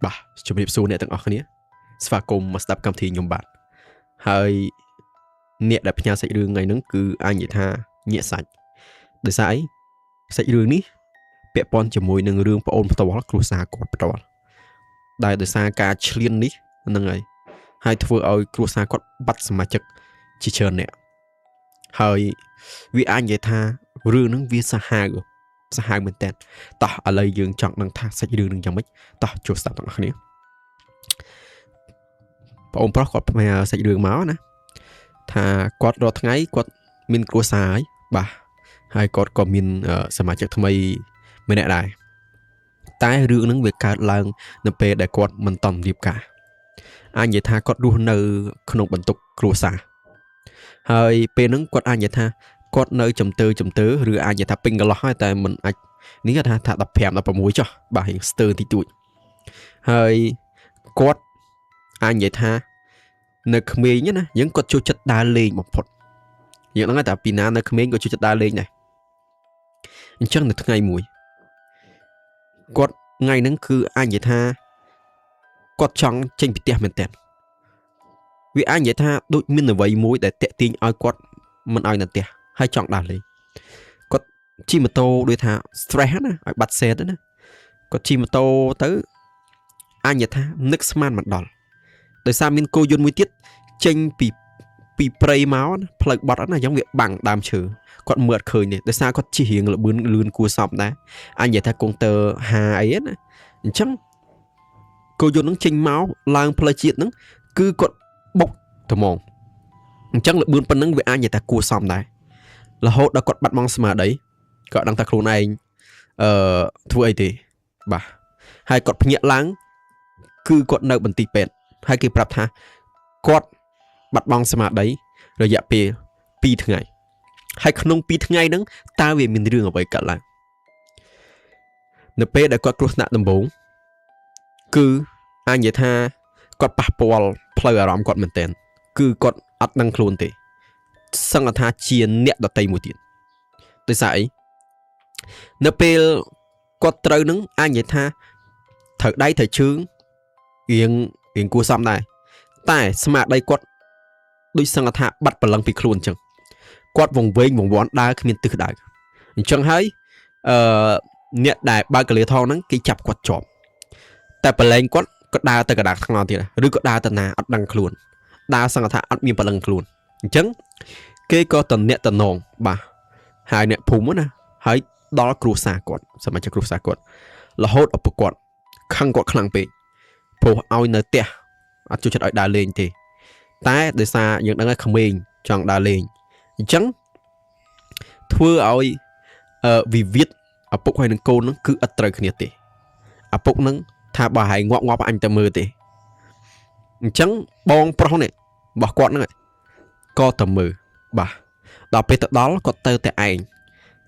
បាទជំរាបសួរអ្នកទាំងអស់គ្នាស្វាគមន៍មកស្ដាប់កម្មវិធីខ្ញុំបាទហើយអ្នកដែលផ្ញើសាច់រឿងថ្ងៃហ្នឹងគឺអាចនិយាយថាញាក់សាច់ដោយសារអីសាច់រឿងនេះពាក់ព័ន្ធជាមួយនឹងរឿងប្អូនផ្ទាល់គ្រួសារគាត់ផ្ទាល់ដែលដោយសារការឈ្លាននេះហ្នឹងហើយធ្វើឲ្យគ្រួសារគាត់បាត់សមាជិកជាច្រើនអ្នកហើយវាអាចនិយាយថារឿងហ្នឹងវាសាហាវមែនតើតោះឥឡូវយើងចង់ដឹងថាសាច់រឿងនឹងយ៉ាងម៉េចតោះចូលស្ដាប់ទាំងអស់គ្នាបងប្រុសគាត់ផ្ញើសាច់រឿងមកណាថាគាត់រាល់ថ្ងៃគាត់មានគ្រួសារហើយបាទហើយគាត់ក៏មានសមាជិកថ្មីម្នាក់ដែរតែរឿងហ្នឹងវាកើតឡើងនៅពេលដែលគាត់មិនតន់រៀបការអាចនិយាយថាគាត់រស់នៅក្នុងបន្ទប់គ្រួសារហើយពេលហ្នឹងគាត់អាចនិយាយថាគាត់នៅចំទើឬអាចនិយាយថាពេញកន្លោះហើយតែមិនអាចនេះគាត់ថា15 16ចុះបាទរៀងស្ទើរតិចតួចហើយគាត់អាចនិយាយថានៅក្មេងណាយើងគាត់ចូលចិត្តដើរលេងបំផុតយើងដឹងតែពីណានៅក្មេងគាត់ចូលចិត្តដើរលេងដែរអញ្ចឹងនៅថ្ងៃមួយគាត់ថ្ងៃហ្នឹងគឺអាចនិយាយថាគាត់ចង់ចេញពីផ្ទះមែនតើវាអាចនិយាយថាដូចមានអ្វីមួយដែលតាក់ទាញឲ្យគាត់មិនឲ្យនៅផ្ទះហើយចង់ដើរលេងគាត់ជិះម៉ូតូដូចថា stress ណាឲ្យបាត់សេតណាគាត់ជិះម៉ូតូទៅអាចនិយាយថានឹកស្មានមិនដល់ដោយសារមានគោយន្តមួយទៀតចេញពីព្រៃមកណាផ្លូវបត់ណាអញ្ចឹងវាបាំងដើមឈើគាត់មើលអត់ឃើញទេដោយសារគាត់ជិះរៀងលបឿនលឿនគួរសមដែរអាចនិយាយថាកុងទ័រហាអីណាអញ្ចឹងគោយន្តនឹងចេញមកឡើងផ្លូវជាតិហ្នឹងគឺគាត់បុកត្មងអញ្ចឹងលបឿនប៉ុណ្ណឹងវាអាចនិយាយថាគួរសមដែររហូតដល់គាត់បាត់បង់ស្មារតីគាត់ដឹងថាខ្លួនឯងធ្វើអីទេបាទហើយគាត់ភ្ញាក់ឡើងគឺគាត់នៅបន្ទីពេទ្យហើយគេប្រាប់ថាគាត់បាត់បង់ស្មារតីរយៈពេល2ថ្ងៃហើយក្នុង2ថ្ងៃហ្នឹងតើវាមានរឿងអ្វីកើតឡើងនៅពេលដែលគាត់គ្រោះថ្នាក់ដំបូងគឺអាចនិយាយថាគាត់ប៉ះពាល់ផ្លូវអារម្មណ៍គាត់មែនទែនគឺគាត់អត់ដឹងខ្លួនទេសឹងថាជាអ្នកដតីមួយទៀតដោយសារអីនៅពេលគាត់ត្រូវនឹងអាចនិយាយថាត្រូវដៃត្រូវជើងរៀងគួរសមដែរតែស្មារតីគាត់ដូចសឹងថាបាត់ព្រលឹងពីខ្លួនអញ្ចឹងគាត់វង្វេងវង្វាន់ដើរគ្មានទិសដៅអញ្ចឹងហើយអ្នកដែលបើកកលាថងហ្នឹងគេចាប់គាត់ជាប់តែប្រឡែងគាត់ក៏ដើរទៅកណ្ដាលថ្នល់ទៀតឬក៏ដើរទៅណាអត់ដឹងខ្លួនដើរសឹងថាអត់មានព្រលឹងខ្លួនអញ្ចឹងគេក៏តំណាក់តំណងបាទហើយអ្នកភូមិណាហើយដល់គ្រួសារគាត់សមាជិកគ្រួសារគាត់រហូតឪពុកគាត់ខឹងគាត់ខ្លាំងពេកព្រោះឲ្យនៅផ្ទះអត់ចូលចិត្តឲ្យដើរលេងទេតែដោយសារយើងដឹងថាក្មេងចង់ដើរលេងអញ្ចឹងធ្វើឲ្យវិវាទឪពុកហើយនឹងកូនហ្នឹងគឺអត់ត្រូវគ្នាទេឪពុកហ្នឹងថាបើហើយងាប់អញទៅមើលទេអញ្ចឹងបងប្រុសនេះរបស់គាត់ហ្នឹងក៏ទៅមើលបាទដល់ពេលទៅដល់គាត់ទៅតែឯង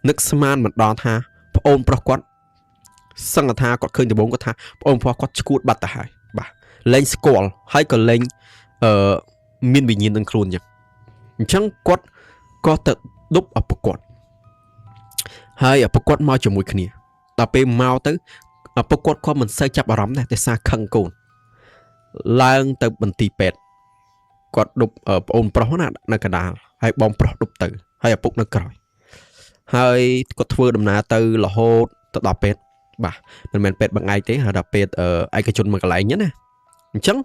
នឹកស្មានមិនដល់ថាប្អូនប្រុសគាត់សឹងថាគាត់ឃើញដំបូងគាត់ថាប្អូនប្រុសគាត់ឈួតបាត់ទៅហើយបាទលែងស្គាល់ហើយក៏លែងមានវិញ្ញាណនឹងខ្លួនអញ្ចឹងគាត់ក៏ទៅដប់ឪពុកគាត់ហើយឪពុកគាត់មកជាមួយគ្នាដល់ពេលមកទៅឪពុកគាត់ក៏មិនសូវចាប់អារម្មណ៍ដែរតែសារខឹងកូនឡើងទៅបន្ទីពេទ្យគាត់ដប់ប្អូនប្រុសណានៅកណ្ដាលហើយបងប្រុសដប់ទៅហើយឪពុកនៅក្រោយហើយគាត់ធ្វើដំណើរទៅរហូតទៅដល់ពេទ្យបាទមិនមែនពេទ្យបង្អែកទេហើយដល់ពេទ្យឯកជនមួយកន្លែងណាអញ្ចឹង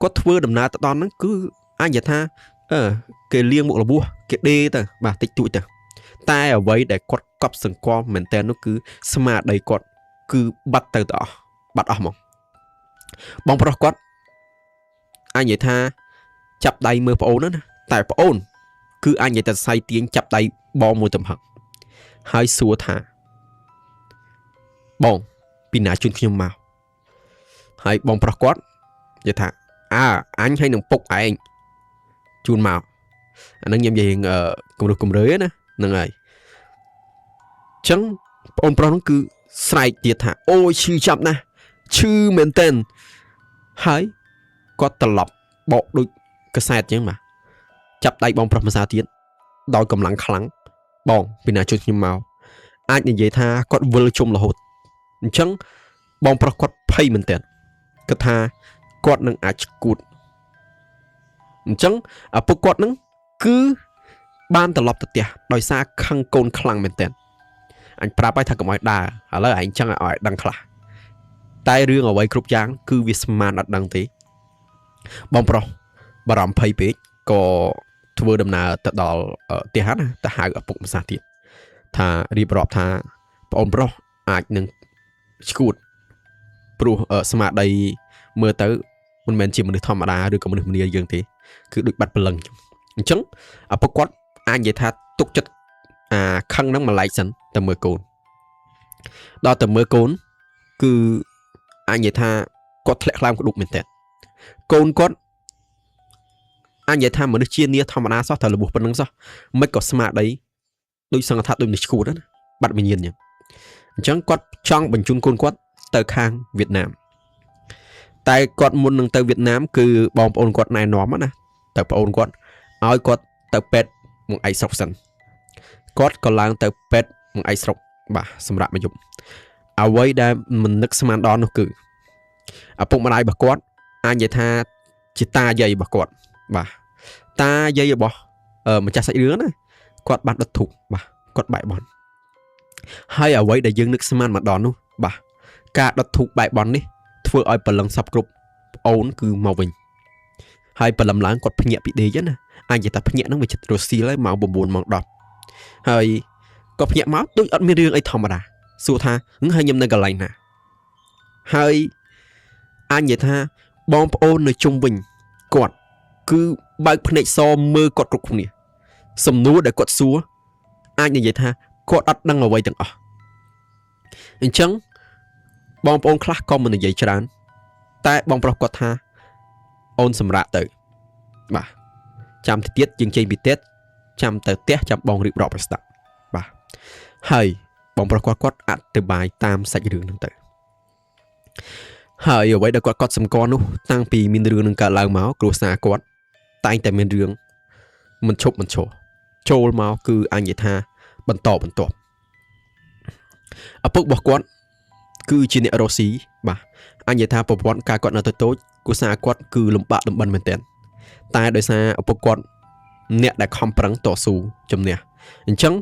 គាត់ធ្វើដំណើរទៅដល់ហ្នឹងគឺអាចនិយាយថាគេលៀងមុខរបួសគេដេទៅបាទតិចតួចទៅតែអ្វីដែលគាត់កប់សង្កល់មែនតើនោះគឺស្មារតីគាត់គឺបាត់ទៅអស់បាត់អស់ហ្មងបងប្រុសគាត់អាចនិយាយថាចាប់ដៃមើលប្អូនណាតែប្អូនគឺអាចនិយាយថាសៃទាញចាប់ដៃបងមួយទំហឹងហើយសួរថាបងពីណាជូនខ្ញុំមកហើយបងប្រុសគាត់និយាយថាអញហើយនឹងពុកឯងជូនមកអានឹងខ្ញុំនិយាយគំរោះគំរើយណាហ្នឹងហើយអញ្ចឹងបងប្រុសហ្នឹងគឺស្រែកទៀតថាអូយឈឺចាប់ណាស់ឈឺមែនតើហើយ គាត់ត្រឡប់បកដូចកសែតចឹងបាទចាប់ដៃបងប្រុសម្សាទៀតដោយកម្លាំងខ្លាំងបងពីណាជួយខ្ញុំមកអាចនិយាយថាគាត់វិលជុំរហូតអញ្ចឹងបងប្រុសគាត់ភ័យមែនតើគាត់ថាគាត់នឹងអាចឈួតអញ្ចឹងឪពុកគាត់នឹងគឺបានត្រឡប់ទៅផ្ទះដោយសារខឹងកូនខ្លាំងមែនតើអញប្រាប់ឲ្យថាកុំឲ្យដើរឥឡូវឯងចឹងឲ្យដឹងខ្លះតែរឿងអ្វីគ្រប់យ៉ាងគឺវាស្មានអត់ដឹងទេបងប្រុសបារម្ភភ័យពេកក៏ធ្វើដំណើរទៅដល់ផ្ទះណាទៅហៅឪពុកម្សាទៀតថារៀបរាប់ថាប្អូនប្រុសអាចនឹងឈួតព្រោះស្មារតីមើលទៅមិនមែនជាមនុស្សធម្មតាឬក៏មនុស្សម្នាយើងទេគឺដូចបាត់ព្រលឹងអញ្ចឹងឪពុកគាត់អាចនិយាយថាទុកចិត្តខឹងហ្នឹងម្លែកសិនទៅមើលកូនដល់ទៅមើលកូនគឺអាចនិយាយថាគាត់ធ្លាក់ខ្លាំងក្ដុកមែនតើកូនគាត់អាចនិយាយថាមនុស្សជានីធម្មតាសោះតែរបួសប៉ុណ្្នឹងសោះមិនក៏ស្មារតីដូចសង្កថាដូចនេះឈួតណាបាត់វិញ្ញាណអញ្ចឹងគាត់ចង់បញ្ជូនកូនគាត់ទៅខាងវៀតណាមតែគាត់មុននឹងទៅវៀតណាមគឺបងប្អូនគាត់ណែនាំណាទៅប្អូនគាត់ឲ្យគាត់ទៅពេទ្យមកឯស្រុកសិនគាត់ក៏ឡើងទៅពេទ្យមកឯស្រុកបាទសម្រាប់មកយប់អ្វីដែលមិននឹកស្មានដល់នោះគឺឪពុកម្ដាយរបស់គាត់អាចនិយាយថាជាតាយាយរបស់គាត់បាទតាយាយរបស់ម្ចាស់សាច់រឿងណាគាត់បានដុតធូបបាទគាត់បែកបន់ហើយអ្វីដែលយើងនឹកស្មានមកដល់នោះបាទការដុតធូបបែកបន់នេះធ្វើឲ្យព្រលឹងសពគ្រប់ប្អូនគឺមកវិញហើយព្រលឹមឡើងគាត់ភ្ញាក់ពីដេកណាអាចនិយាយថាភ្ញាក់ហ្នឹងវាចិត្តរសៀលហើយម៉ោង9ម៉ោង10ហើយគាត់ភ្ញាក់មកដូចអត់មានរឿងអីធម្មតាសួរថាហើយខ្ញុំនៅកន្លែងណាហើយអាចនិយាយថាបងប្អូននៅជុំវិញគាត់គឺបើកភ្នែកសមើលគាត់គ្រប់គ្នាសំណួរដែលគាត់សួរអាចនិយាយថាគាត់អត់ដឹងអ្វីទាំងអស់អញ្ចឹងបងប្អូនខ្លះក៏មិននិយាយច្រើនតែបងប្រុសគាត់ថាអូនសម្រាប់ទៅបាទចាំទៅទៀតយើងចេញពីផ្ទះចាំទៅផ្ទះចាំបងរៀបរាប់ឲ្យស្ដាប់បាទហើយបងប្រុសគាត់អធិប្បាយតាមសាច់រឿងហ្នឹងទៅហើយអ្វីដែលគាត់សម្គាល់នោះតាំងពីមានរឿងនឹងកើតឡើងមកគ្រួសារគាត់តែងតែមានរឿងមិនឈប់មិនឈរចូលមកគឺអញនិយាយថាបន្តបន្ទាប់ឪពុករបស់គាត់គឺជាអ្នករស់ស៊ីបាទអញនិយាយថាប្រព័ន្ធការគាត់នៅតូចគ្រួសារគាត់គឺលំបាកលំបិនមែនទែនតែដោយសារឪពុកគាត់អ្នកដែលខំប្រឹងតស៊ូជំនះអញ្ចឹង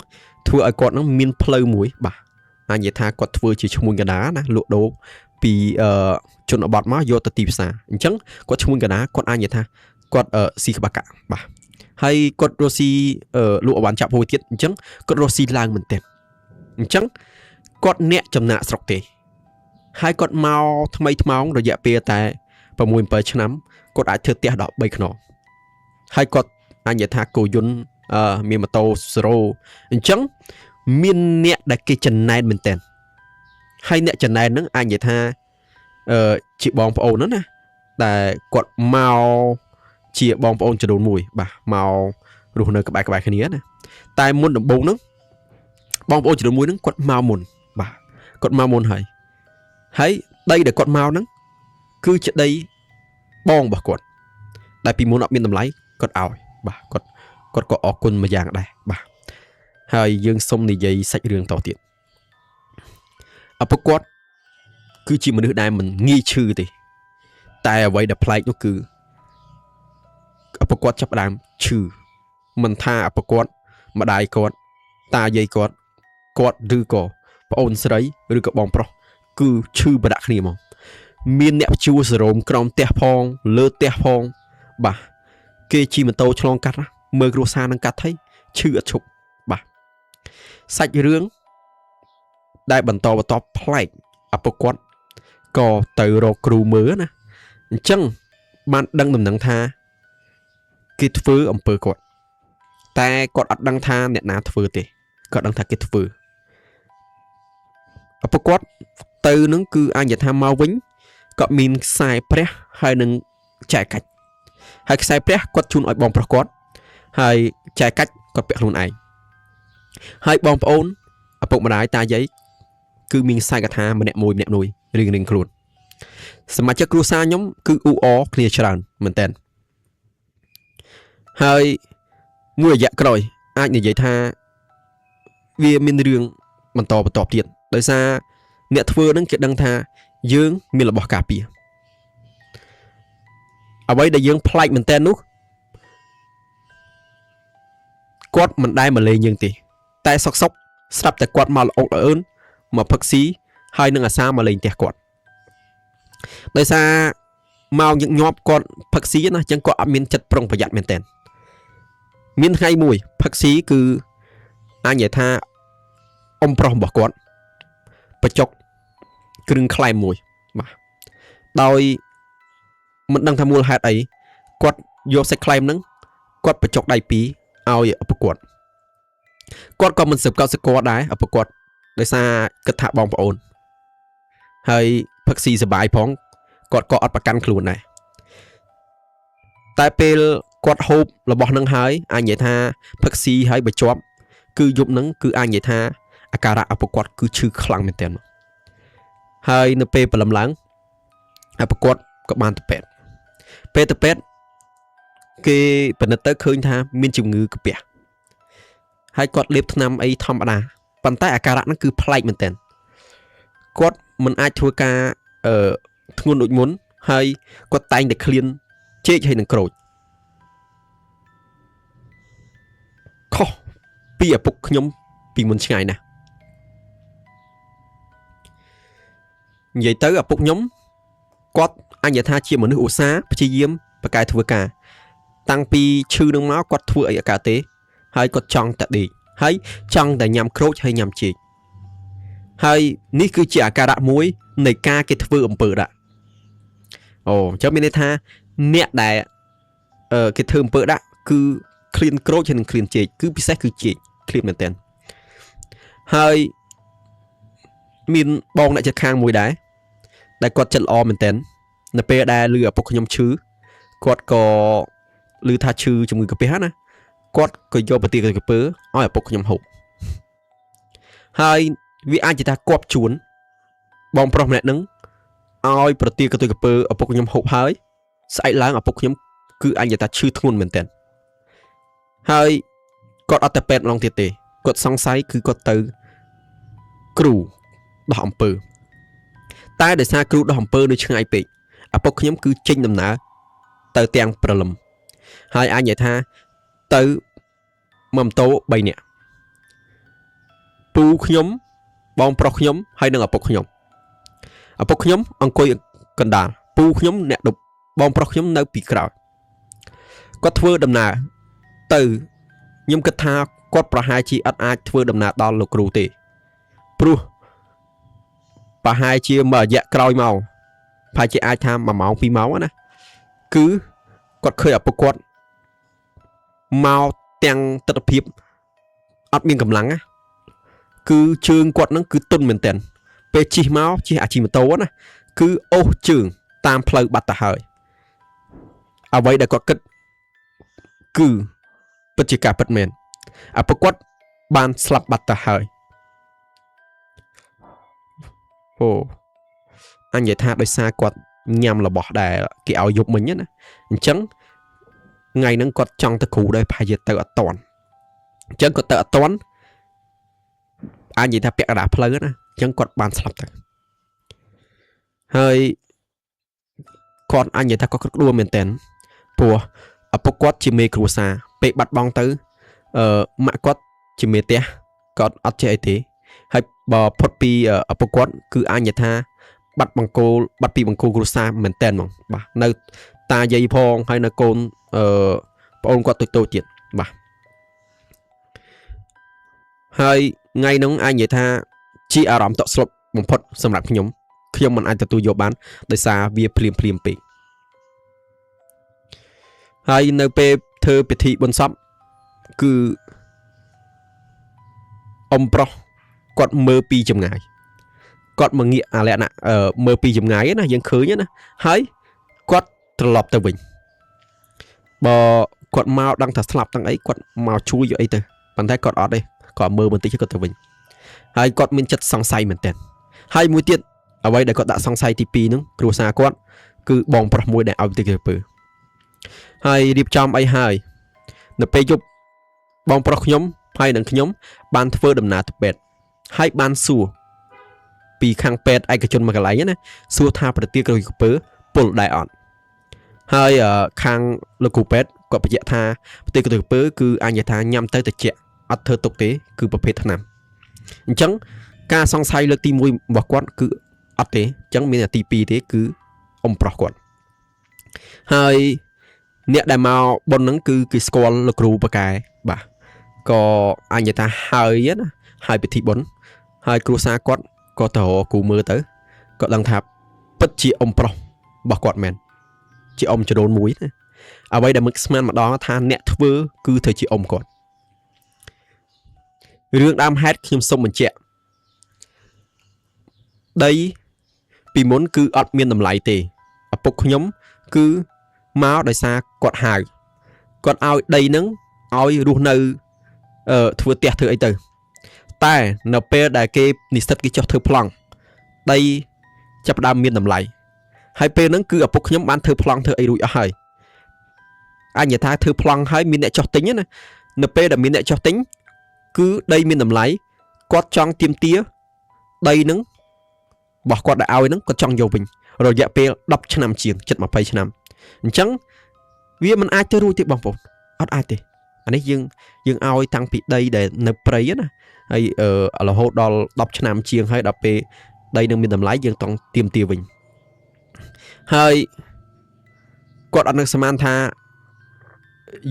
ធ្វើឲ្យគាត់នឹងមានផ្លូវមួយបាទអញនិយាយថាគាត់ធ្វើជាឈ្មួញកណ្ដាលណាលក់ដូរពីជនបទមកយកទៅទីផ្សារអញ្ចឹងគាត់ឈ្មួញកណ្ដាលគាត់អញនិយាយថាគាត់ស៊ីក្បាកាបាទហើយគាត់រស់ស៊ីលក់អវ៉ាន់ចាប់ហួយទៀតអញ្ចឹងគាត់រស់ស៊ីឡើងមែនទែនអញ្ចឹងគាត់អ្នកចំណាក់ស្រុកទេហើយគាត់មកថ្មីថ្មោងរយៈពេលតែ6 7ឆ្នាំគាត់អាចធ្វើផ្ទះដល់3ខ្នងហើយគាត់អញនិយាយថាគោយន្តមានម៉ូតូសេរ៉ូអញ្ចឹងមានអ្នកដែលគេចំណែនមែនតើហើយអ្នកចំណែនហ្នឹងអញនិយាយថាជាបងប្អូនហ្នឹងណាដែលគាត់មកជាបងប្អូនចំនួនមួយបាទមករស់នៅក្បែរគ្នាណាតែមុនដំបូងហ្នឹងបងប្អូនចំនួនមួយហ្នឹងគាត់មកមុនបាទគាត់មកមុនហើយដីដែលគាត់មកហ្នឹងគឺជាដីបងរបស់គាត់ដែលពីមុនអត់មានតម្លៃគាត់ឲ្យបាទគាត់ក៏អរគុណមួយយ៉ាងដែរបាទហើយយើងសុំនិយាយសាច់រឿងតទៀតឪពុកគាត់គឺជាមនុស្សដែលមិនងាយឈឺទេតែអ្វីដែលប្លែកនោះគឺឪពុកគាត់ចាប់ផ្ដើមឈឺមិនថាឪពុកគាត់ម្ដាយគាត់តាយាយគាត់ឬក៏ប្អូនស្រីឬក៏បងប្រុសគឺឈឺប្រដាក់គ្នាមកមានអ្នកជួសរោមក្រោមផ្ទះផងលើផ្ទះផងបាទគេជិះម៉ូតូឆ្លងកាត់មើលគ្រួសារនឹងកាត់ថៃឈឺអត់ឈប់បាទសាច់រឿងដែលបន្តប្លែកឪពុកគាត់ក៏ទៅរកគ្រូមើលណាអញ្ចឹងបានដឹងដំណឹងថាគេធ្វើអំពើគាត់តែគាត់អត់ដឹងថាអ្នកណាធ្វើទេគាត់ដឹងថាគេធ្វើឪពុកគាត់ទៅនឹងគឺអញនិយាយថាមកវិញគាត់មានខ្សែព្រះហើយនឹងចែកកាច់ហើយខ្សែព្រះគាត់ជូនឲ្យបងប្រុសគាត់ហើយចែកកាច់គាត់ពាក់ខ្លួនឯងហើយបងប្អូនឪពុកម្ដាយតាយាយគឺមានខ្សែកថាម្នាក់មួយរៀងខ្លួន សមាជិកគ្រួសារខ្ញុំគឺអ៊ូអរគ្នាច្រើនមែនតើហើយមួយរយៈក្រោយអាចនិយាយថាវាមានរឿងបន្តទៀតដោយសារអ្នកធ្វើនឹងគេដឹងថាយើងមានរបស់ការពារអ្វីដែលយើងប្លែកមែនតើនោះគាត់មិនដែលមកលេងយើងទេតែសុកស្រាប់តែគាត់មកល្អក់អើនមកផឹកស៊ីហើយនឹងអាសាមកលេងផ្ទះគាត់ដោយសារមកញឹកញាប់គាត់ផឹកស៊ីណាអញ្ចឹងគាត់អត់មានចិត្តប្រុងប្រយ័ត្នមែនតើមានថ្ងៃមួយផឹកស៊ីគឺអញនិយាយថាអ៊ំប្រុសរបស់គាត់បញ្ចុកគ្រឿងខ្លែមមួយបាទដោយមិនដឹងថាមូលហេតុអីគាត់យកសាច់ខ្លែមហ្នឹងគាត់បញ្ចុកដៃពីរឲ្យឪពុកគាត់ក៏មិនសឹកកត់សកលដែរឪពុកគាត់ដោយសារគិតថាបងប្អូនហើយផឹកស៊ីសបាយផងគាត់ក៏អត់ប្រកាន់ខ្លួនដែរតែពេលគាត់ហូបរបស់នឹងហើយអញនិយាយថាផឹកស៊ីហើយបើជាប់គឺយប់ហ្នឹងគឺអញនិយាយថាអាការៈឪពុកគាត់គឺឈឺខ្លាំងមែនទែនហើយនៅពេលព្រលឹមឡើងឪពុកគាត់ក៏បានទៅពេទ្យពេលទៅពេទ្យគេពិនិត្យទៅឃើញថាមានជំងឺកាពះហើយគាត់លេបថ្នាំអីធម្មតាប៉ុន្តែអាការៈហ្នឹងគឺប្លែកមែនទែនគាត់មិនអាចធ្វើការធ្ងន់ដូចមុនហើយគាត់តែងតែឃ្លានជែកហើយនឹងក្រូចខុសពីឪពុកខ្ញុំពីមុនឆ្ងាយណាស់និយាយទៅឪពុកខ្ញុំគាត់អញ្ញថាជាមនុស្សឧស្សាហ៍ព្យាយាមបកកែធ្វើការតាំងពីឈឺនឹងមកគាត់ធ្វើអីអាការទេហើយគាត់ចង់តែដេកហើយចង់តែញ៉ាំក្រូចហើយញ៉ាំចេកហើយនេះគឺជាអាការៈមួយនៃការគេធ្វើអំពើដាក់អូអញ្ចឹងមានន័យថាអ្នកដែលគេធ្វើអំពើដាក់គឺឃ្លានក្រូចហើយនឹងឃ្លានចេកគឺពិសេសគឺចេកឃ្លានមែនតើហើយមានបងអ្នកជិតខាងមួយដែរដែលគាត់ចិត្តល្អមែនតើនៅពេលដែលឮឪពុកខ្ញុំឈឺគាត់ក៏ឮថាឈឺជំងឺកាពះណាគាត់ក៏យកប្រទាលកន្ទុយក្រពើឲ្យឪពុកខ្ញុំហូបហើយវាអាចជាថាគប់ជួនបងប្រុសម្នាក់ហ្នឹងឲ្យប្រទាលកន្ទុយក្រពើឪពុកខ្ញុំហូបហើយស្អែកឡើងឪពុកខ្ញុំគឺអញនិយាយថាឈឺធ្ងន់មែនតើហើយគាត់អត់ទៅពេទ្យម្ដងទៀតទេគាត់សង្ស័យគឺគាត់ទៅគ្រូដោះអំពើតែដោយសារគ្រូដោះអំពើនៅឆ្ងាយពេកឪពុកខ្ញុំគឺចេញដំណើរទៅទាំងព្រលឹមហើយអញនិយាយថាទៅមកម៉ូតូ3នាក់ពូខ្ញុំបងប្រុសខ្ញុំហើយនិងឪពុកខ្ញុំអង្គុយកណ្ដាលពូខ្ញុំអ្នកដប់បងប្រុសខ្ញុំនៅពីក្រោយគាត់ធ្វើដំណើរទៅខ្ញុំគិតថាគាត់ប្រហែលជាអត់អាចធ្វើដំណើរដល់លោកគ្រូទេព្រោះប្រហែលជាមួយរយៈក្រោយមកប្រហែលជាអាចថា1ម៉ោង2ម៉ោងណាគឺគាត់ឃើញឪពុកគាត់មកទាំងទិដ្ឋភាពអត់មានកម្លាំងណាគឺជើងគាត់ហ្នឹងគឺទន់មែនតើពេលជិះមកជិះអាជីម៉ូតូណាគឺអូសជើងតាមផ្លូវបាត់ទៅហើយអ្វីដែលគាត់គិតគឺពិតជាការពិតមែនឪពុកគាត់បានស្លាប់បាត់ទៅហើយអូអញនិយាយថាដោយសារគាត់ញ៉ាំរបស់ដែលគេឲ្យយប់មិញណាអញ្ចឹងថ្ងៃហ្នឹងគាត់ចង់ទៅគ្រូដែរប្រហែលជាទៅអត់តាន់អញ្ចឹងគាត់ទៅអត់តាន់អញនិយាយថាពាក់កណ្ដាលផ្លូវណាអញ្ចឹងគាត់បានស្លាប់ទៅហើយគាត់អញនិយាយថាគាត់ក្តួលមែនតើព្រោះឪពុកគាត់ជាមេគ្រួសារពេលបាត់បង់ទៅម៉ាក់គាត់ជាមេផ្ទះគាត់អត់ចេះអីទេហើយបើផុតពីឪពុកគាត់គឺអញនិយាយថាបាត់ពីបង្គោលគ្រួសារមែនតើហ្មងបាទនៅតាយាយផងហើយនៅកូនប្អូនគាត់តូចទៀតបាទហើយថ្ងៃហ្នឹងអញនិយាយថាជាអារម្មណ៍តក់ស្លុតបំផុតសម្រាប់ខ្ញុំមិនអាចទទួលយកបានដោយសារវាភ្លាមពេកហើយនៅពេលធ្វើពិធីបុណ្យសពគឺអ៊ំប្រុសគាត់មើលពីចម្ងាយគាត់មកងាកអាលក្ខណៈមើលពីចម្ងាយណាយើងឃើញណាហើយគាត់ត្រឡប់ទៅវិញបើគាត់មកដឹងថាស្លាប់ទាំងអីគាត់មកជួយយកអីទៅប៉ុន្តែគាត់អត់ទេគាត់មើលបន្តិចគាត់ទៅវិញហើយគាត់មានចិត្តសង្ស័យមែនទែនហើយមួយទៀត អ្វីដែលគាត់ដាក់សង្ស័យទី2ហ្នឹងគ្រួសារគាត់គឺបងប្រុសមួយដែលឲ្យទៅក្រពើហើយរៀបចំអីហើយនៅពេលយប់បងប្រុសខ្ញុំហើយនឹងខ្ញុំបានធ្វើដំណើរទៅពេទ្យហើយបានសួរពីខាងពេទ្យឯកជនមួយកន្លែងណាសួរថាប្រទាលក្រពើពុលដែរអត់ហើយខាងលោកគ្រូពេទ្យគាត់បញ្ជាក់ថាប្រទាលក្រពើគឺអញថាញ៉ាំទៅតិចអត់ធ្វើទុកទេគឺប្រភេទថ្នាំអញ្ចឹងការសង្ស័យលើកទី1របស់គាត់គឺអត់ទេអញ្ចឹងមានតែទី2ទេគឺអ៊ំប្រុសគាត់ហើយអ្នកដែលមកប៉ុនហ្នឹងគឺគេស្គាល់លោកគ្រូប៉ាកែបាទក៏អញថាហើយណាហើយពិធីបុណ្យហើយគ្រួសារគាត់ក៏ទៅរកគ្រូមើលទៅក៏ដឹងថាពិតជាអ៊ំប្រុសរបស់គាត់មែនជាអ៊ំចរូនមួយណាអ្វីដែលមិនស្មានម្ដងថាអ្នកធ្វើគឺធ្វើជាអ៊ំគាត់រឿងដើមហេតុខ្ញុំសូមបញ្ជាក់ដីពីមុនគឺអត់មានតម្លៃទេឪពុកខ្ញុំគឺមកដោយសារគាត់ហៅគាត់ឲ្យដីហ្នឹងឲ្យរស់នៅធ្វើផ្ទះធ្វើអីទៅតែនៅពេលដែលគេនិស្សិតគេចុះធ្វើប្លង់ដីចាប់ផ្ដើមមានតម្លៃហើយពេលហ្នឹងគឺឪពុកខ្ញុំបានធ្វើប្លង់ធ្វើអីរួចអស់ហើយអញនិយាយថាធ្វើប្លង់ហើយមានអ្នកចុះទិញណានៅពេលដែលមានអ្នកចុះទិញគឺដីមានតម្លៃគាត់ចង់ទាមទារដីហ្នឹងរបស់គាត់ដែលឲ្យហ្នឹងគាត់ចង់យកវិញរយៈពេល10ឆ្នាំជាងជិត20ឆ្នាំអញ្ចឹងវាមិនអាចទៅរួចទេបងប្អូនអត់អាចទេអានេះយើងឲ្យតាំងពីដីដែលនៅព្រៃណាហើយរហូតដល់10ឆ្នាំជាងហើយដល់ពេលដីនឹងមានតម្លៃយើងต้องទាមទារវិញហើយគាត់អត់នឹកស្មានថា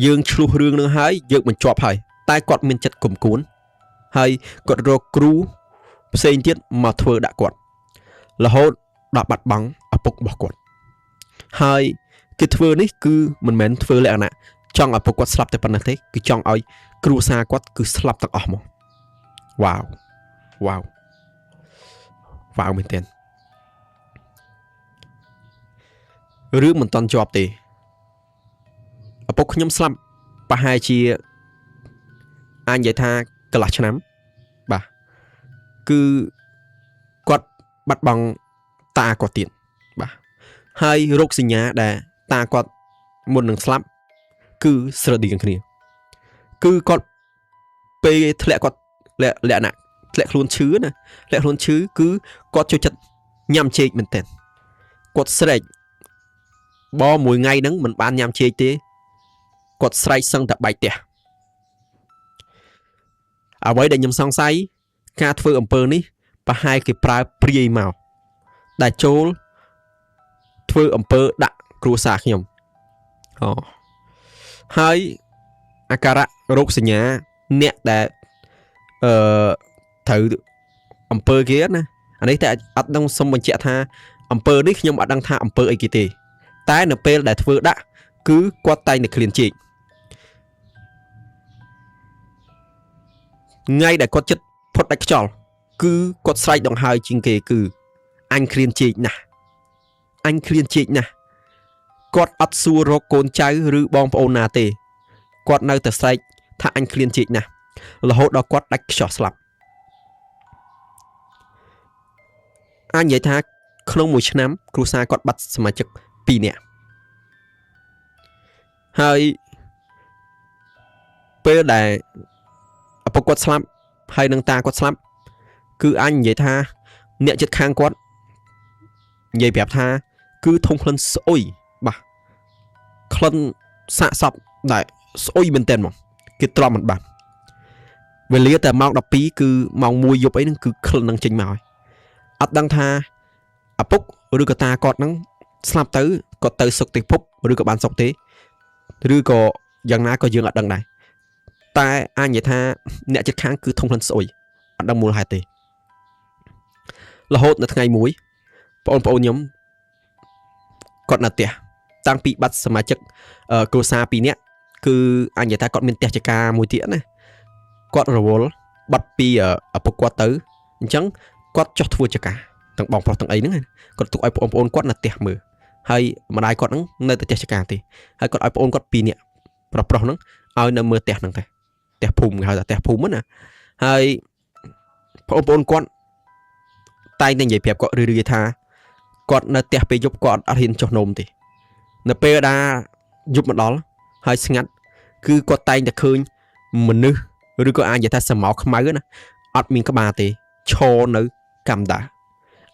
យើងឆ្លោះរឿងនឹងហើយយើងបញ្ចប់ហើយតែគាត់មានចិត្តគុំគួនហើយគាត់រកគ្រូផ្សេងទៀតមកធ្វើដាក់គាត់រហូតដល់បាត់បង់ឪពុករបស់គាត់ហើយគេធ្វើនេះគឺមិនមែនធ្វើលក្ខណៈចង់ឲ្យឪពុកគាត់ស្លាប់តែប៉ុណ្ណេះទេគឺចង់ឲ្យគ្រួសារគាត់គឺស្លាប់ទាំងអស់មកវ៉ាវមែនទេរឿងមិនតន់ជាប់ទេឪពុកខ្ញុំស្លាប់ប្រហែលជាអញនិយាយថាកន្លះឆ្នាំបាទគឺគាត់បាត់បង់តាគាត់ទៀតបាទហើយរោគសញ្ញាដែលតាគាត់មុននឹងស្លាប់គឺស្រដៀងគ្នាគឺគាត់ពេលធ្លាក់គាត់លក្ខណៈធ្លាក់ខ្លួនឈឺណាធ្លាក់ខ្លួនឈឺគឺគាត់ចូលចិត្តញ៉ាំចេកមែនតើគាត់ស្រែកបងមួយថ្ងៃហ្នឹងមិនបានញ៉ាំចេកទេគាត់ស្រែកសឹងតែបែកផ្ទះអ្វីដែលខ្ញុំសង្ស័យការធ្វើអំពើនេះប្រហែលគេប្រើព្រាយមកដែលចូលធ្វើអំពើដាក់គ្រួសារខ្ញុំហើយអាការៈរោគសញ្ញាអ្នកដែលត្រូវអំពើគេណាអានេះតែអត់ដឹងសុំបញ្ជាក់ថាអំពើនេះខ្ញុំអត់ដឹងថាអំពើអីគេទេតែនៅពេលដែលធ្វើដាក់គឺគាត់តែងតែឃ្លានជែកថ្ងៃដែលគាត់ចិត្តផុតដាច់ខ្យល់គឺគាត់ស្រែកដង្ហើមជាងគេគឺអញឃ្លានជែកណាស់គាត់អត់សួររកកូនចៅឬបងប្អូនណាទេគាត់នៅតែស្រែកថាអញឃ្លានជែកណាស់រហូតដល់គាត់ដាច់ខ្យល់ស្លាប់អញនិយាយថាក្នុងមួយឆ្នាំគ្រួសារគាត់បាត់សមាជិក2នាក់ហើយពេលដែលឪពុកគាត់ស្លាប់ហើយនឹងតាគាត់ស្លាប់គឺអញនិយាយថាអ្នកចិត្តខាងគាត់និយាយប្រាប់ថាគឺធំក្លិនស្អុយបាទក្លិនសាកសពដែលស្អុយមែនតើមកគេទ្រាំមិនបានវេលាតែម៉ោង12គឺម៉ោង1យប់អីហ្នឹងគឺក្លិននឹងចេញមកហើយអត់ដឹងថាឪពុកឬក៏តាគាត់ហ្នឹងស្លាប់ទៅគាត់ទៅសុគតិភពឬក៏បានសុគទេឬក៏យ៉ាងណាក៏យើងអត់ដឹងដែរតែអញនិយាយថាអ្នកចិត្តខាងគឺធំក្លិនស្អុយអត់ដឹងមូលហេតុទេរហូតនៅថ្ងៃមួយបងប្អូនខ្ញុំគាត់នៅផ្ទះតាំងពីបាត់សមាជិកគ្រួសារ2នាក់គឺអញនិយាយថាគាត់មានផ្ទះចកាមួយទៀតណាគាត់រវល់បាត់ពីឪពុកគាត់ទៅអញ្ចឹងគាត់ចោះធ្វើចកាទាំងបងប្រុសទាំងអីហ្នឹងគាត់ទុកឲ្យបងប្អូនគាត់នៅផ្ទះមើលហើយម្ដាយគាត់ហ្នឹងនៅតែផ្ទះចកាទេហើយគាត់ឲ្យបងប្អូនគាត់2នាក់ប្រុសហ្នឹងឲ្យនៅមើលផ្ទះហ្នឹងតែផ្ទះភូមិគេហៅថាផ្ទះភូមិណាហើយបងប្អូនគាត់ តែងតែនិយាយប្រាប់គាត់រឿយៗថាគាត់នៅផ្ទះពេលយប់គាត់អត់ហ៊ានចុះនោមទេនៅពេលដែលយប់មកដល់ហើយស្ងាត់គឺគាត់តែងតែឃើញមនុស្សឬក៏អាចនិយាយថាស្រមោលខ្មៅណាអត់មានក្បាលទេឈរនៅកម្មតា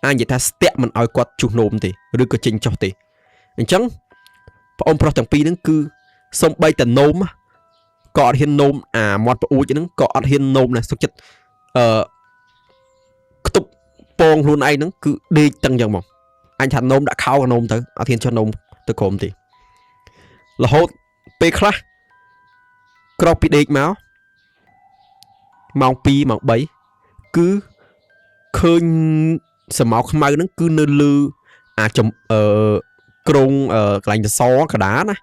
អាចនិយាយថាស្ទាក់មិនឲ្យគាត់ជុះនោមទេឬក៏ចេញចុះទេអញ្ចឹងប្អូនប្រុសទាំងពីរហ្នឹងគឺសំបីតែនោមក៏អត់ហ៊ាននោមអាមាត់ប្អួចហ្នឹងក៏អត់ហ៊ាននោមដែរសុខចិត្តខ្ទប់ពងខ្លួនឯងហ្នឹងគឺដេកតឹងយ៉ាងមកអញថានោមដាក់ខោក៏នោមទៅអត់ហ៊ានចុះនោមទៅក្រោមទេរហូតពេលខ្លះក្រោកពីដេកមកម៉ោង2ម៉ោង3គឺឃើញស្រមោលខ្មៅហ្នឹងគឺនៅលើអាចក្រងកន្លែងសកដាណា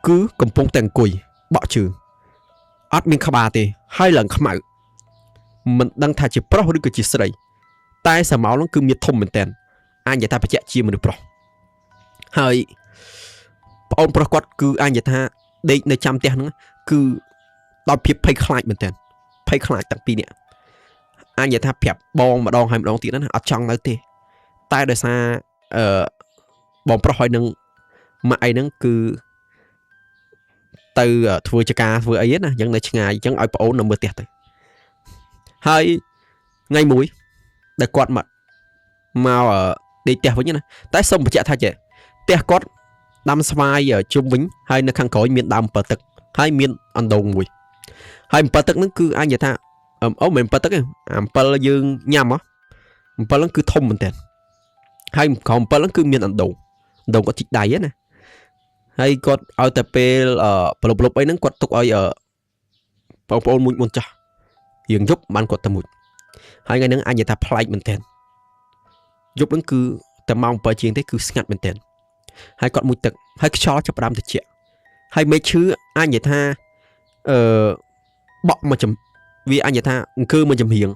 គឺកំពុងតែអង្គុយបក់ជើងអត់មានក្បាលទេហើយឡើងខ្មៅមិនដឹងថាជាប្រុសឬក៏ជាស្រីតែស្រមោលហ្នឹងគឺមានធំមែនតើអាចនិយាយថាបច្ចៈជាមនុស្សប្រុសហើយប្អូនប្រុសគាត់គឺអាចនិយាយថាដេកនៅចាំផ្ទះហ្នឹងគឺដោយភាពភ័យខ្លាចមែនតើភ័យខ្លាចទាំងពីរនាក់អាចនិយាយថាប្រាប់បងម្ដងហើយម្ដងទៀតណាអត់ចង់នៅទេតែដោយសារបងប្រុសហើយនឹងម៉ាក់អីហ្នឹងគឺទៅធ្វើចការធ្វើអីណាអញ្ចឹងនៅឆ្ងាយអញ្ចឹងឲ្យប្អូននៅមើលផ្ទះទៅហើយថ្ងៃមួយដែលគាត់មកដេកផ្ទះវិញណាតែសូមបញ្ជាក់ថាចេះផ្ទះគាត់ដាំស្វាយជុំវិញហើយនៅខាងក្រោយមានដើមអំពិលទឹកហើយមានអណ្ដូងមួយហើយអំពិលទឹកហ្នឹងគឺអាចនិយាយថាអូមិនអំពិលទឹកទេអំពិលយើងញ៉ាំអំពិលហ្នឹងគឺធំមែនតើហើយក្រោមអំពិលហ្នឹងគឺមានអណ្ដូងគាត់ជីកដៃណាហើយគាត់ឲ្យតែពេលប្រលប់អីហ្នឹងគាត់ទុកឲ្យបងប្អូនមួយមុនចាស់រៀងយប់បានគាត់ទៅមួយហើយថ្ងៃហ្នឹងអាចនិយាយថាប្លែកមែនតើយប់ហ្នឹងគឺតែម៉ោង7ជាងទេគឺស្ងាត់មែនតើហើយគាត់មួយទឹកហើយខ្យល់ចាប់ផ្ដើមត្រជាក់ហើយមេឈឺអាចនិយាយថាបក់មកវាអាចនិយាយថាអង្គើមកចំហៀង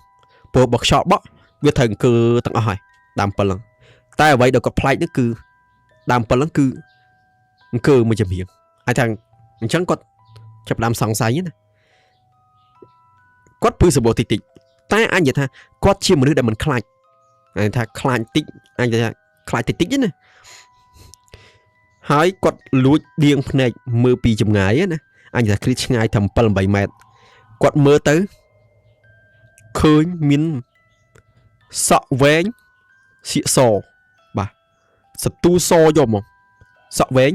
ព្រោះបើខ្យល់បក់វាត្រូវអង្គើទាំងអស់ហើយដើម7ហ្នឹងតែអ្វីដែលគាត់ប្លែកនោះគឺដើម7ហ្នឹងគឺអង្គើមកចំហៀងអាចថាអញ្ចឹងគាត់ចាប់ផ្ដើមសង្ស័យណាគាត់ពឺសបោតិចតែអាចនិយាយថាគាត់ជាមនុស្សដែលមិនខ្លាចអាចថាខ្លាចតិចអាចថាខ្លាចតិចណាហើយគាត់លួចដៀងភ្នែកមើលពីចម្ងាយណាអញថាគ្រីឆ្ងាយថា7 8ម៉ែត្រគាត់មើលទៅឃើញមានសក់វែងសៀកសបាទសតូសយកមកសក់វែង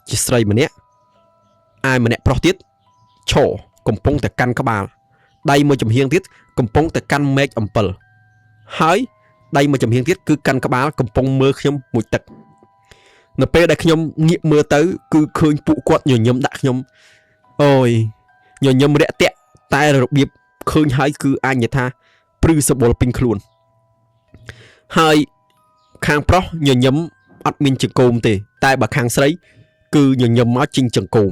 ជាស្រីម្នាក់អាយម្នាក់ប្រុសទៀតឈរកំពុងតែកាន់ក្បាលដៃមួយចំហៀងទៀតកំពុងតែកាន់មែកអំពិលហើយដៃមួយចំហៀងទៀតគឺកាន់ក្បាលកំពុងមើលខ្ញុំមួយទឹកនៅពេលដែលខ្ញុំងាកមើលទៅគឺឃើញពួកគាត់ញញឹមដាក់ខ្ញុំអូយញញឹមរាក់ទាក់តែរបៀបឃើញហើយគឺអាចនិយាយថាព្រឺសបុលពេញខ្លួនហើយខាងប្រុសញញឹមអត់មានចង្គោមទេតែបើខាងស្រីគឺញញឹមមកជីងចង្គោម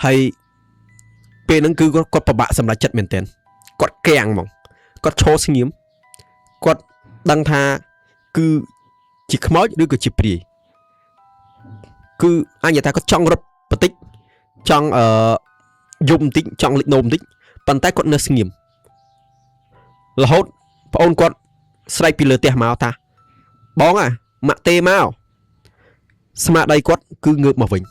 ហើយពេលហ្នឹងគឺគាត់ពិបាកសម្រេចចិត្តមែនទែនគាត់កាំងហ្មងគាត់ឈរស្ងៀមគាត់ដឹងថាគឺជាខ្មោចឬក៏ជាព្រាយគឺអញនិយាយថាគាត់ចង់រត់បន្តិចចង់យំបន្តិចចង់លិចនោមបន្តិចប៉ុន្តែគាត់នៅស្ងៀមរហូតប្អូនគាត់ស្រែកពីលើផ្ទះមកថាបងម៉ាក់ទេមកស្មារតីគាត់គឺងើបមកវិញ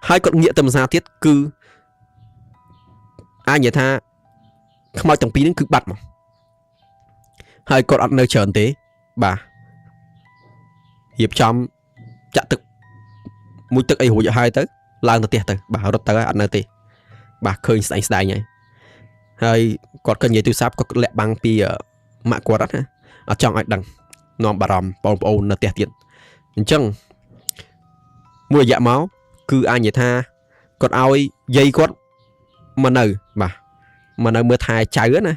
ហើយគាត់ងាកទៅម្សាទៀតគឺអញនិយាយថាខ្មោចទាំងពីរហ្នឹងគឺបាត់មកហើយគាត់អត់នៅច្រើនទេបាទរៀបចំចាក់ទឹកមួយទឹកអីរួចឲ្យហើយទៅឡើងទៅផ្ទះទៅបាទរត់ទៅអត់នៅទេបាទឃើញស្ដែងហើយគាត់ក៏និយាយទូរស័ព្ទគាត់លាក់បាំងពីម៉ាក់គាត់អត់ណាអត់ចង់ឲ្យដឹងនាំបារម្ភបងប្អូននៅផ្ទះទៀតអញ្ចឹងមួយរយៈមកគឺអាចនិយាយថាគាត់ឲ្យយាយគាត់មកនៅបាទមកនៅមើលថែចៅណា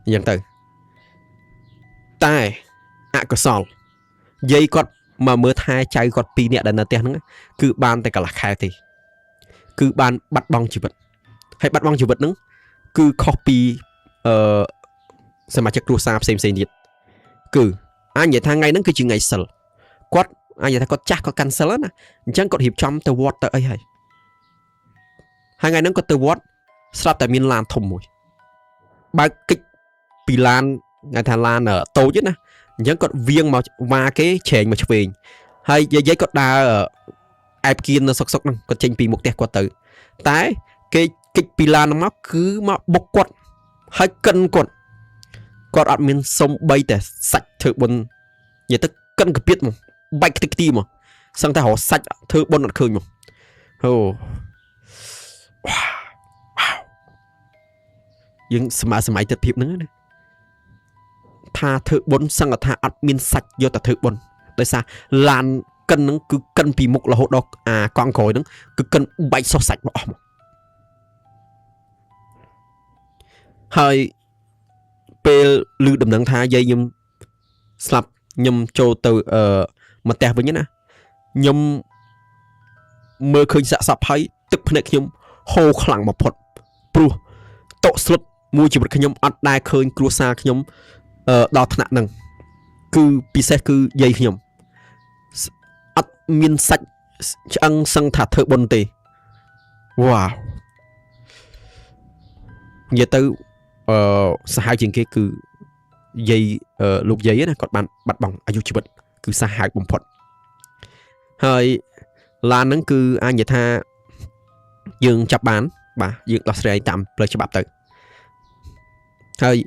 អញ្ចឹងទៅតែអកុសលយាយគាត់មកមើលថែចៅគាត់2នាក់ដែលនៅផ្ទះហ្នឹងគឺបានតែកន្លះខែទេគឺបានបាត់បង់ជីវិតហើយបាត់បង់ជីវិតហ្នឹងគឺខុសពីសមាជិកគ្រួសារផ្សេងទៀតគឺអញនិយាយថាថ្ងៃហ្នឹងគឺជាថ្ងៃសិលគាត់អញនិយាយថាគាត់ចាស់គាត់កាន់សិលណាអញ្ចឹងគាត់រៀបចំទៅវត្តទៅអីហើយថ្ងៃហ្នឹងគាត់ទៅវត្តស្រាប់តែមានឡានធំមួយ បើកិច្ចពីឡានថ្ងៃថាឡានតូចណាអញ្ចឹងគាត់វៀងមកវ៉ាគេច្រែងមកឆ្វេងហើយយាយគាត់ដើរអែបគៀននៅសុកហ្នឹងគាត់ចេញពីមុខផ្ទះគាត់ទៅតែគេកិច្ចពីឡានហ្នឹងមកគឺមកបុកគាត់ហើយកិនគាត់អត់មានសុំបីតែសាច់ធ្វើបុណ្យនិយាយទៅកិនកាពៀតមកបាច់ខ្ទេចខ្ទីមកសឹងតែរកសាច់ធ្វើបុណ្យអត់ឃើញមកអូយើងសម័យទឹកភាពហ្នឹងណាថាធ្វើបុណ្យសឹងថាអត់មានសាច់យកតែធ្វើបុណ្យដោយសារឡានកិនហ្នឹងគឺកិនពីមុខរហូតដល់អាកង់ក្រោយហ្នឹងគឺកិនបាច់សោះសាច់មកអស់មកហើយពេលឮដំណឹងថាយាយខ្ញុំស្លាប់ខ្ញុំចូលទៅមកផ្ទះវិញណាខ្ញុំមើលឃើញសាកសពហើយទឹកភ្នែកខ្ញុំហូរខ្លាំងបំផុតព្រោះតក់ស្លុតមួយជីវិតខ្ញុំអត់ដែលឃើញគ្រួសារខ្ញុំដល់ថ្នាក់ហ្នឹងគឺពិសេសគឺយាយខ្ញុំអត់មានសាច់ឆ្អឹងសឹងថាធ្វើបុណ្យទេវ៉ាវនិយាយទៅសាហាវជាងគេគឺយាយលោកយាយណាគាត់បានបាត់បង់អាយុជីវិតគឺសាហាវបំផុតហើយឡានហ្នឹងគឺអាចនិយាយថាយើងចាប់បានបាទយើងដោះស្រាយតាមផ្លូវច្បាប់ទៅហើយ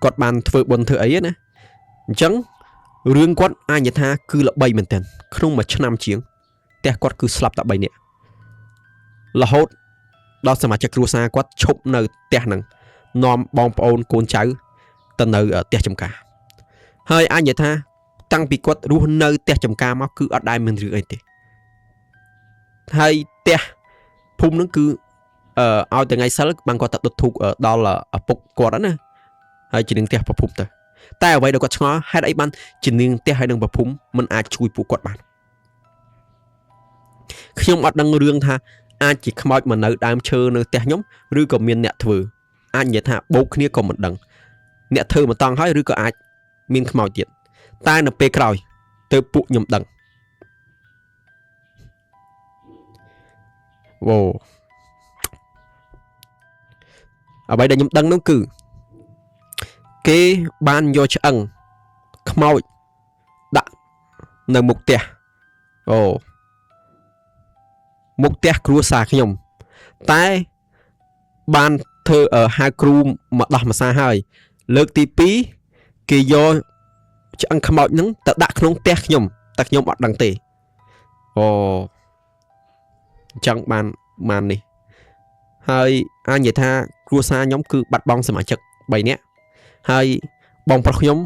គាត់បានធ្វើបុណ្យធ្វើអីណាអញ្ចឹងរឿងគាត់អាចនិយាយថាគឺល្បីមែនទែនក្នុងមួយឆ្នាំជាងផ្ទះគាត់គឺស្លាប់តែ3នាក់រហូតដល់សមាជិកគ្រួសារគាត់ឈប់នៅផ្ទះហ្នឹងនាំបងប្អូនកូនចៅទៅនៅផ្ទះចំការហើយអាចនិយាយថាតាំងពីគាត់រស់នៅផ្ទះចំការមកគឺអត់ដែលមានរឿងអីទេហើយផ្ទះភូមិហ្នឹងគឺឲ្យតែថ្ងៃសិលបានគាត់ទៅដុតធូបដល់ឪពុកគាត់ណាហើយជានាងផ្ទះប្រភពទៅតែអ្វីដែលគាត់ឆ្ងល់ហេតុអីបានជានាងផ្ទះហើយនឹងប្រភពមិនអាចជួយពួកគាត់បានខ្ញុំអត់ដឹងរឿងថាអាចជាខ្មោចមកនៅដើមឈើនៅផ្ទះខ្ញុំឬក៏មានអ្នកធ្វើអាចនិយាយថាបោកគ្នាក៏មិនដឹងអ្នកធ្វើមិនតង់ហើយឬក៏អាចមានខ្មោចទៀតតែនៅពេលក្រោយទៅពួកខ្ញុំដឹងវ៉ូអ្វីដែលខ្ញុំដឹងនោះគឺគេបានយកឆ្អឹងខ្មោចដាក់នៅមុខផ្ទះអូមុខផ្ទះគ្រួសារខ្ញុំតែបានធ្វើហៅគ្រូមកដោះម្សាហើយលើកទី2គេយកឆ្អឹងខ្មោចហ្នឹងទៅដាក់ក្នុងផ្ទះខ្ញុំតែខ្ញុំអត់ដឹងទេអូអញ្ចឹងបាននេះហើយអាចនិយាយថាគ្រួសារខ្ញុំគឺបាត់បង់សមាជិក3នាក់ហើយបងប្រុសខ្ញុំ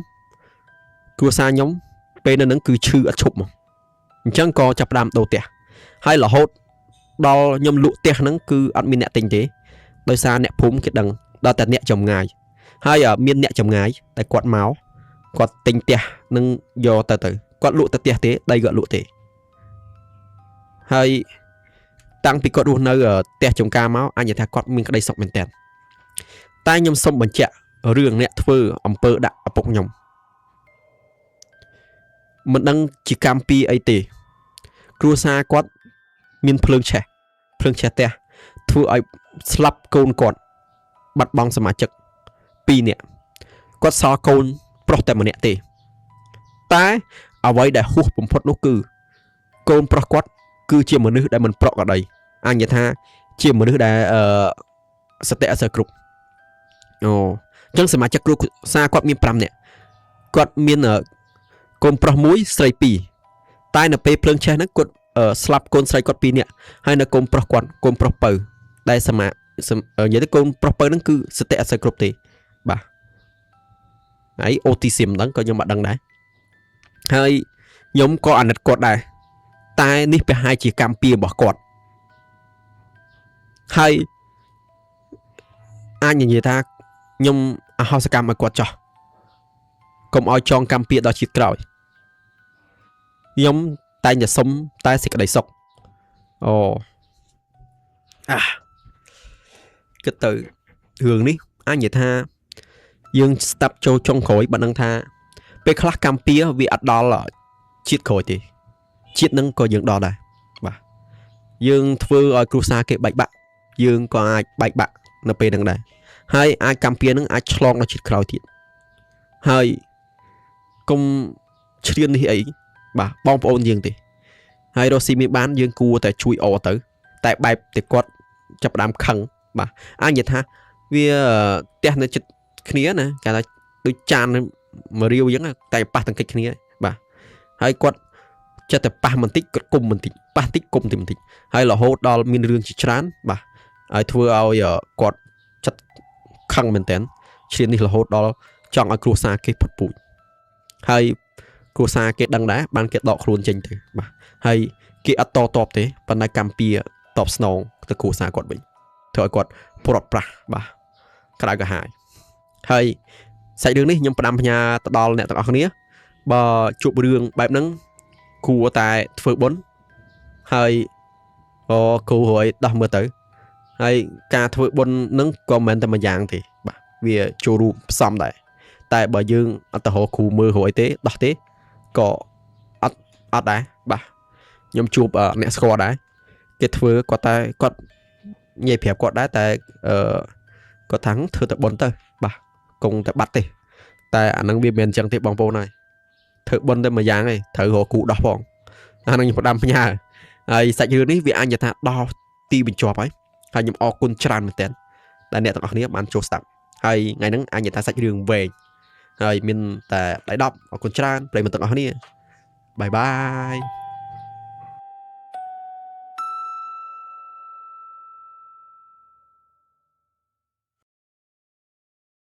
គ្រួសារខ្ញុំពេលនៅនឹងគឺឈឺអត់ឈប់មកអញ្ចឹងក៏ចាប់ផ្ដើមដូរផ្ទះហើយរហូតដល់ខ្ញុំលក់ផ្ទះហ្នឹងគឺអត់មានអ្នកទិញទេដោយសារអ្នកភូមិគេដឹងដល់តែអ្នកចម្ងាយហើយមានអ្នកចម្ងាយតែគាត់មកគាត់ទិញផ្ទះនឹងយកទៅគាត់លក់ទៅផ្ទះទេដីគាត់លក់ទេហើយតាំងពីគាត់រស់នៅផ្ទះចំការមកអញនិយាយថាគាត់មានក្តីសុខមែនតើតែខ្ញុំសូមបញ្ជាក់រឿងអ្នកធ្វើអំពើដាក់ឪពុកខ្ញុំមិនដឹងជាកម្មពីអីទេគ្រួសារគាត់មានភ្លើងឆេះផ្ទះធ្វើឲ្យស្លាប់កូនគាត់បាត់បង់សមាជិក2នាក់គាត់សល់កូនប្រុសតែម្នាក់ទេតែអ្វីដែលហួសបំផុតនោះគឺកូនប្រុសគាត់គឺជាមនុស្សដែលមិនប្រក្រតីអញនិយាយថាជាមនុស្សដែលសតិអសើគ្រប់អូអញ្ចឹងសមាជិកគ្រួសារគាត់មាន5នាក់គាត់មានកូនប្រុស1ស្រី2តែនៅពេលភ្លើងឆេះហ្នឹងគាត់ស្លាប់កូនស្រីគាត់2នាក់ហើយនៅកូនប្រុសគាត់កូនប្រុសពៅដែលនិយាយទៅកូនប្រុសពៅហ្នឹងគឺសតិអសើគ្រប់ទេបាទហើយ autism ហ្នឹងក៏ខ្ញុំអត់ដឹងដែរហើយខ្ញុំក៏អាណិតគាត់ដែរតែនេះប្រហែលជាកម្មពៀរបស់គាត់ហើយអាចនិយាយថាខ្ញុំអហោសកម្មឲ្យគាត់ចោះកុំឲ្យចងកម្មពៀដល់ជាតិក្រោយខ្ញុំតែងតែសុំតែសេចក្តីសុខអូគិតទៅរឿងនេះអាចនិយាយថាយើងស្ដាប់ចូលចុងក្រោយបើដឹងថាពេលខ្លះកម្មពៀវាអត់ដល់ជាតិក្រោយទេជាតិនឹងក៏យើងដល់ដែរបាទយើងធ្វើឲ្យគ្រួសារគេបែកបាក់យើងក៏អាចបែកបាក់នៅពេលហ្នឹងដែរ ហើយអាចកម្មពៀនឹងអាចឆ្លងដល់ជាតិក្រោយទៀតហើយកុំឈ្លាននេះអីបាទបងប្អូនយើងទេហើយរស់ស៊ីមានបានយើងគួរតែជួយអទៅតែបែបតែគាត់ចាប់ផ្ដើមខឹងបាទអញនិយាយថាវាផ្ទះនៅចិត្តគ្នាណាគេថាដូចចានមួយរាវអញ្ចឹងតែប៉ះតង្កិចគ្នាបាទហើយគាត់ចិត្តតែប៉ះបន្តិចគាត់គុំបន្តិចប៉ះតិចគុំតិចបន្តិចហើយរហូតដល់មានរឿងជាច្រើនបាទហើយធ្វើឲ្យគាត់ចិត្តខឹងមែនតើឈ្លាននេះរហូតដល់ចង់ឲ្យគ្រួសារគេផុតពូជហើយគ្រួសារគេដឹងដែរបានគេដកខ្លួនចេញទៅបាទហើយគេអត់តបទេប៉ុន្តែកម្ពុជាតបស្នងទៅគ្រួសារគាត់វិញធ្វើឲ្យគាត់ព្រាត់ប្រាសបាទក្តៅក្រហាយហើយសាច់រឿងនេះខ្ញុំផ្ដាំផ្ញើទៅដល់អ្នកទាំងអស់គ្នាបើជួបរឿងបែបហ្នឹងគួរតែធ្វើបុណ្យហើយគូរួយដោះមើលទៅហើយការធ្វើបុណ្យហ្នឹងក៏មិនមែនតែមួយយ៉ាងទេបាទវាចូលរួមផ្សំដែរតែបើយើងអត់ទៅរកគ្រូមើលរួយទេដោះទេក៏អត់ដែរបាទខ្ញុំជួបអ្នកស្គាល់ដែរគេធ្វើគាត់តែគាត់និយាយប្រាប់គាត់ដែរតែគាត់ថាធ្វើតែបុណ្យទៅបាទគង់តែបាត់ទេតែអាហ្នឹងវាមិនមែនអញ្ចឹងទេបងប្អូនហើយធ្វើបុណ្យតែមួយយ៉ាងឯងត្រូវរកគ្រូដោះផងអាហ្នឹងខ្ញុំផ្ដាំផ្ញើហើយសាច់រឿងនេះវាអញថាដល់ទីបញ្ចប់ហើយខ្ញុំអរគុណច្រើនមែនទែនដែលអ្នកទាំងអស់គ្នាបានចូលស្ដាប់ហើយថ្ងៃហ្នឹងអញថាសាច់រឿងវែងហើយមានតែដៃ10អរគុណច្រើនប្រិយមិត្តទាំងអស់គ្នាបាយបាយ